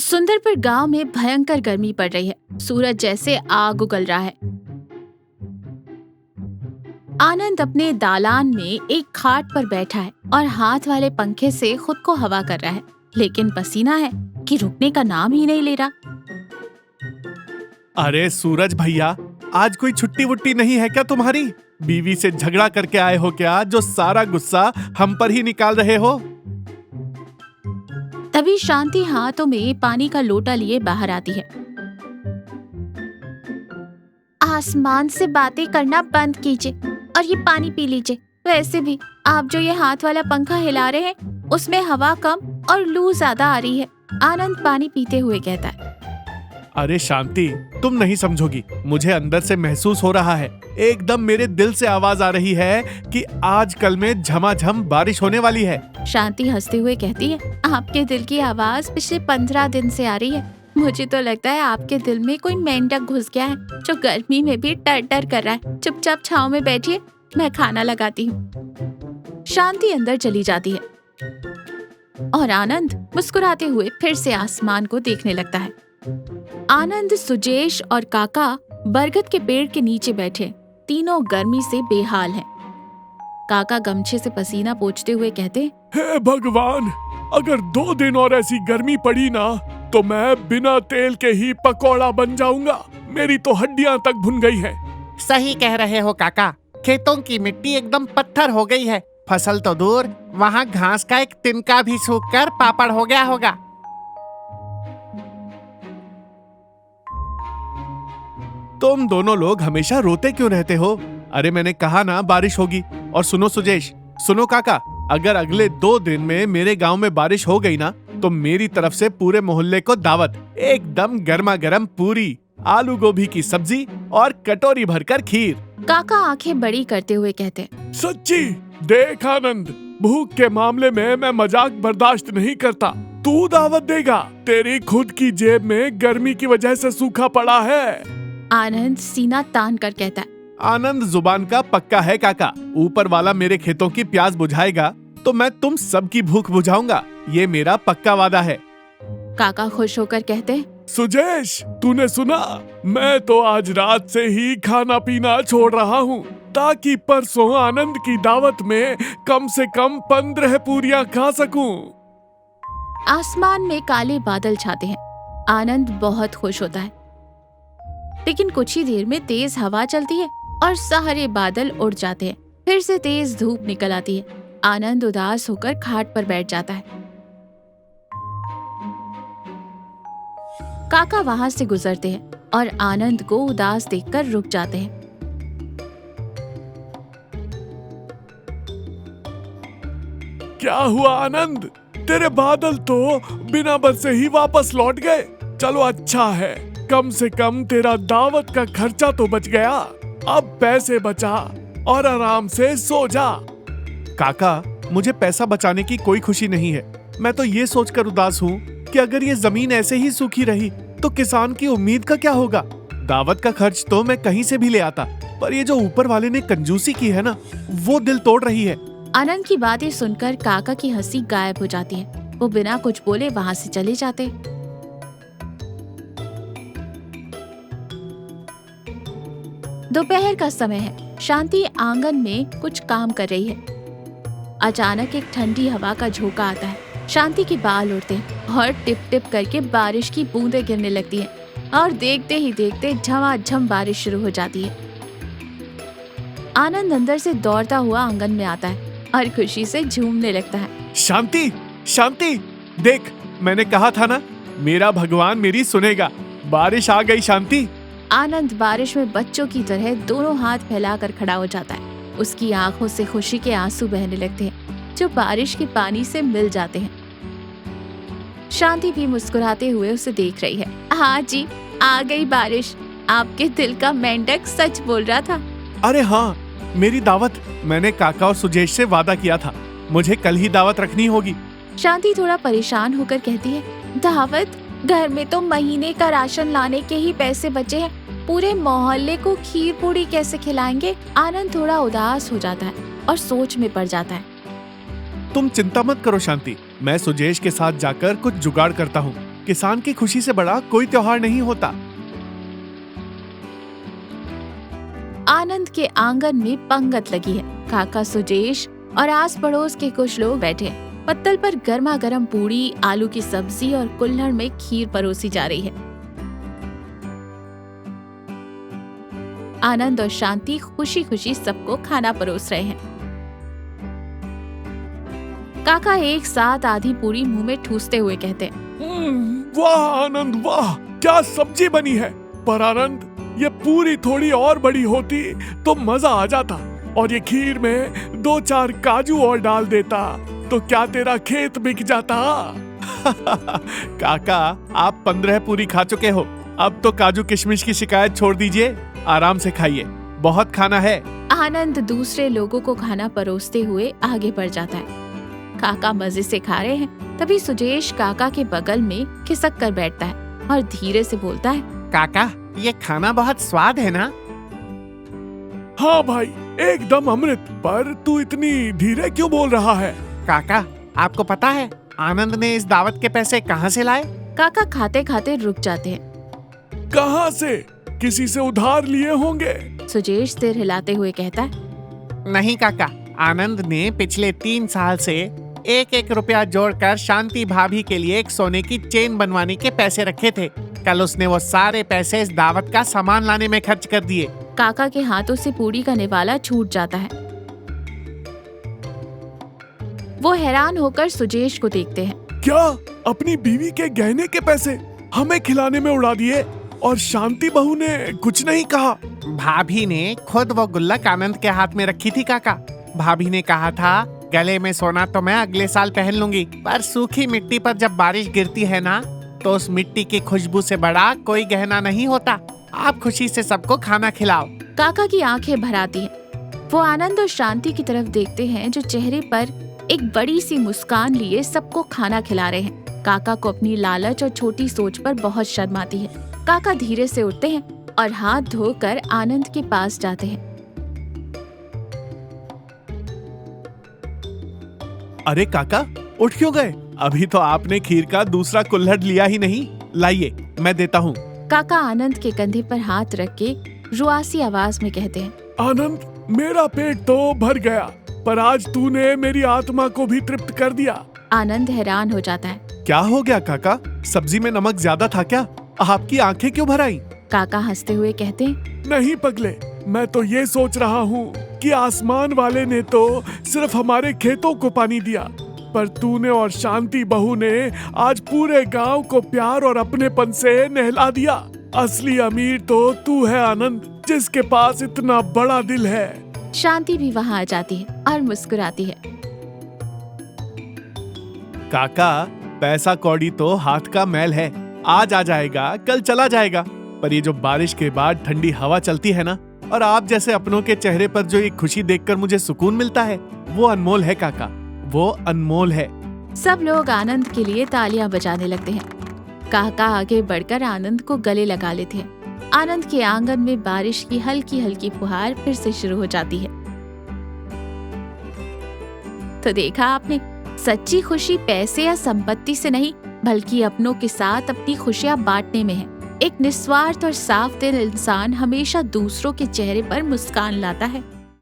सुंदरपुर गांव में भयंकर गर्मी पड़ रही है। सूरज जैसे आग उगल रहा है। आनंद अपने दालान में एक खाट पर बैठा है और हाथ वाले पंखे से खुद को हवा कर रहा है, लेकिन पसीना है कि रुकने का नाम ही नहीं ले रहा। अरे सूरज भैया, आज कोई छुट्टी वुट्टी नहीं है क्या तुम्हारी? बीवी से झगड़ा करके आए हो क्या, जो सारा गुस्सा हम पर ही निकाल रहे हो? तभी शांति हाथों में पानी का लोटा लिए बाहर आती है। आसमान से बातें करना बंद कीजिए और ये पानी पी लीजिए। वैसे भी आप जो ये हाथ वाला पंखा हिला रहे हैं उसमें हवा कम और लू ज्यादा आ रही है। आनंद पानी पीते हुए कहता है। अरे शांति, तुम नहीं समझोगी। मुझे अंदर से महसूस हो रहा है, एकदम मेरे दिल से आवाज आ रही है कि आजकल में झमाझम बारिश होने वाली है। शांति हंसते हुए कहती है, आपके दिल की आवाज पिछले 15 दिन से आ रही है। मुझे तो लगता है आपके दिल में कोई मेंढक घुस गया है जो गर्मी में भी टर टर कर रहा है। चुपचाप छांव में बैठिए, मैं खाना लगाती हूँ। शांति अंदर चली जाती है और आनंद मुस्कुराते हुए फिर से आसमान को देखने लगता है। आनंद, सुजेश और काका बरगद के पेड़ के नीचे बैठे, तीनों गर्मी से बेहाल हैं। काका गमछे से पसीना पोंछते हुए कहते, हे भगवान, अगर 2 दिन और ऐसी गर्मी पड़ी ना तो मैं बिना तेल के ही पकौड़ा बन जाऊंगा। मेरी तो हड्डियां तक भुन गई हैं। सही कह रहे हो काका, खेतों की मिट्टी एकदम पत्थर हो गई है। फसल तो दूर, वहाँ घास का एक तिनका भी सूखकर पापड़ हो गया होगा। तुम दोनों लोग हमेशा रोते क्यों रहते हो? अरे मैंने कहा ना बारिश होगी। और सुनो सुजेश, सुनो काका, अगर अगले 2 दिन में मेरे गांव में बारिश हो गई ना तो मेरी तरफ से पूरे मोहल्ले को दावत। एकदम गर्मा गर्म पूरी, आलू गोभी की सब्जी और कटोरी भरकर खीर। काका आंखें बड़ी करते हुए कहते, सच्ची? देख आनंद, भूख के मामले में मैं मजाक बर्दाश्त नहीं करता। तू दावत देगा? तेरी खुद की जेब में गर्मी की वजह से सूखा पड़ा है। आनंद सीना तान कर कहता है। आनंद जुबान का पक्का है काका। ऊपर वाला मेरे खेतों की प्यास बुझाएगा तो मैं तुम सबकी भूख बुझाऊंगा, ये मेरा पक्का वादा है। काका खुश होकर कहते, सुजेश, तूने सुना? मैं तो आज रात से ही खाना पीना छोड़ रहा हूँ ताकि परसों आनंद की दावत में कम से कम 15 पूरियां खा सकूं। आसमान में काले बादल छाते हैं। आनंद बहुत खुश होता है, लेकिन कुछ ही देर में तेज हवा चलती है और सारे बादल उड़ जाते हैं। फिर से तेज धूप निकल आती है। आनंद उदास होकर खाट पर बैठ जाता है। काका वहां से गुजरते हैं और आनंद को उदास देखकर रुक जाते हैं। क्या हुआ आनंद? तेरे बादल तो बिना बरसे ही वापस लौट गए। चलो अच्छा है, कम से कम तेरा दावत का खर्चा तो बच गया। अब पैसे बचा और आराम से सो जा। काका, मुझे पैसा बचाने की कोई खुशी नहीं है। मैं तो ये सोचकर उदास हूँ कि अगर ये जमीन ऐसे ही सूखी रही तो किसान की उम्मीद का क्या होगा? दावत का खर्च तो मैं कहीं से भी ले आता, पर ये जो ऊपर वाले ने कंजूसी की है ना, वो दिल तोड़ रही है। आनंद की बातें सुनकर काका की हंसी गायब हो जाती है। वो बिना कुछ बोले वहां से चले जाते। दोपहर का समय है। शांति आंगन में कुछ काम कर रही है। अचानक एक ठंडी हवा का झोंका आता है। शांति के बाल उड़ते हैं और टिप टिप करके बारिश की बूंदें गिरने लगती हैं और देखते ही देखते झमाझम बारिश शुरू हो जाती है। आनंद अंदर से दौड़ता हुआ आंगन में आता है और खुशी से झूमने लगता है। शांति, शांति, देख, मैंने कहा था ना, मेरा भगवान मेरी सुनेगा। बारिश आ गई शांति। आनंद बारिश में बच्चों की तरह दोनों हाथ फैलाकर खड़ा हो जाता है। उसकी आंखों से खुशी के आंसू बहने लगते हैं जो बारिश के पानी से मिल जाते हैं। शांति भी मुस्कुराते हुए उसे देख रही है। हाँ जी, आ गई बारिश। आपके दिल का मेंढक सच बोल रहा था। अरे हाँ, मेरी दावत, मैंने काका और सुजेश से वादा किया था। मुझे कल ही दावत रखनी होगी। शांति थोड़ा परेशान होकर कहती है, दावत? घर में तो महीने का राशन लाने के ही पैसे बचे हैं। पूरे मोहल्ले को खीर पूरी कैसे खिलाएंगे? आनंद थोड़ा उदास हो जाता है और सोच में पड़ जाता है। तुम चिंता मत करो शांति, मैं सुजेश के साथ जाकर कुछ जुगाड़ करता हूँ। किसान की खुशी से बड़ा कोई त्योहार नहीं होता। आनंद के आंगन में पंगत लगी है। काका सुजेश और आस पड़ोस के कुछ लोग बैठे हैं। पत्तल पर गर्मा गर्म पूड़ी, आलू की सब्जी और कुल्हड़ में खीर परोसी जा रही है। आनंद और शांति खुशी खुशी सबको खाना परोस रहे हैं। काका एक साथ आधी पूरी मुंह में ठूसते हुए कहते हैं, वाह आनंद वाह, क्या सब्जी बनी है। पर आनंद, ये पूरी थोड़ी और बड़ी होती तो मजा आ जाता, और ये खीर में 2-4 काजू और डाल देता तो क्या तेरा खेत बिक जाता। काका, आप 15 पूरी खा चुके हो, अब तो काजू किशमिश की शिकायत छोड़ दीजिए, आराम से खाइए, बहुत खाना है। आनंद दूसरे लोगों को खाना परोसते हुए आगे बढ़ जाता है। काका मजे से खा रहे हैं, तभी सुजेश काका के बगल में खिसक कर बैठता है और धीरे से बोलता है, काका, ये खाना बहुत स्वाद है ना? हाँ भाई, एकदम अमृत। पर तू इतनी धीरे क्यों बोल रहा है? काका, आपको पता है आनंद ने इस दावत के पैसे कहाँ से लाए? काका खाते खाते रुक जाते हैं। कहाँ से? किसी से उधार लिए होंगे। सुजेश सिर हिलाते हुए कहता है, नहीं काका, आनंद ने पिछले 3 साल से 1-1 रुपया जोड़कर शांति भाभी के लिए एक सोने की चेन बनवाने के पैसे रखे थे। कल उसने वो सारे पैसे इस दावत का सामान लाने में खर्च कर दिए। काका के हाथों से पूड़ी का निवाला छूट जाता है। वो हैरान होकर सुजेश को देखते हैं। क्या अपनी बीवी के गहने के पैसे हमें खिलाने में उड़ा दिए और शांति बहू ने कुछ नहीं कहा? भाभी ने खुद वो गुल्लक आनंद के हाथ में रखी थी काका। भाभी ने कहा था, गले में सोना तो मैं अगले साल पहन लूंगी, पर सूखी मिट्टी पर जब बारिश गिरती है ना, तो उस मिट्टी की खुशबू से बड़ा कोई गहना नहीं होता। आप खुशी से सबको खाना खिलाओ। काका की आंखें भर आती हैं। वो आनंद और शांति की तरफ देखते हैं, जो चेहरे पर एक बड़ी सी मुस्कान लिए सबको खाना खिला रहे हैं। काका को अपनी लालच और छोटी सोच पर बहुत शर्म आती है। काका धीरे से उठते हैं और हाथ धोकर आनंद के पास जाते हैं। अरे काका, उठ क्यों गए? अभी तो आपने खीर का दूसरा कुल्हड़ लिया ही नहीं। लाइए, मैं देता हूँ। काका आनंद के कंधे पर हाथ रख के रुआसी आवाज में कहते हैं, आनंद, मेरा पेट तो भर गया, पर आज तूने मेरी आत्मा को भी तृप्त कर दिया। आनंद हैरान हो जाता है। क्या हो गया काका? सब्जी में नमक ज्यादा था क्या? आपकी आंखें क्यों भर आई? काका हंसते हुए कहते हैं, नहीं पगले, मैं तो ये सोच रहा हूँ कि आसमान वाले ने तो सिर्फ हमारे खेतों को पानी दिया, पर तूने और शांति बहू ने आज पूरे गांव को प्यार और अपनेपन से नहला दिया। असली अमीर तो तू है आनंद, जिसके पास इतना बड़ा दिल है। शांति भी वहाँ आ जाती है और मुस्कुराती है। काका, पैसा कौड़ी तो हाथ का मैल है, आज आ जाएगा, कल चला जाएगा, पर ये जो बारिश के बाद ठंडी हवा चलती है ना, और आप जैसे अपनों के चेहरे पर जो एक खुशी देखकर मुझे सुकून मिलता है, वो अनमोल है काका, वो अनमोल है। सब लोग आनंद के लिए तालियां बजाने लगते हैं। काका आगे बढ़कर आनंद को गले लगा लेते हैं। आनंद के आंगन में बारिश की हल्की हल्की फुहार फिर से शुरू हो जाती है। तो देखा आपने, सच्ची खुशी पैसे या संपत्ति से नहीं, बल्कि अपनों के साथ अपनी खुशियां बांटने में है। एक निस्वार्थ और साफ दिल इंसान हमेशा दूसरों के चेहरे पर मुस्कान लाता है।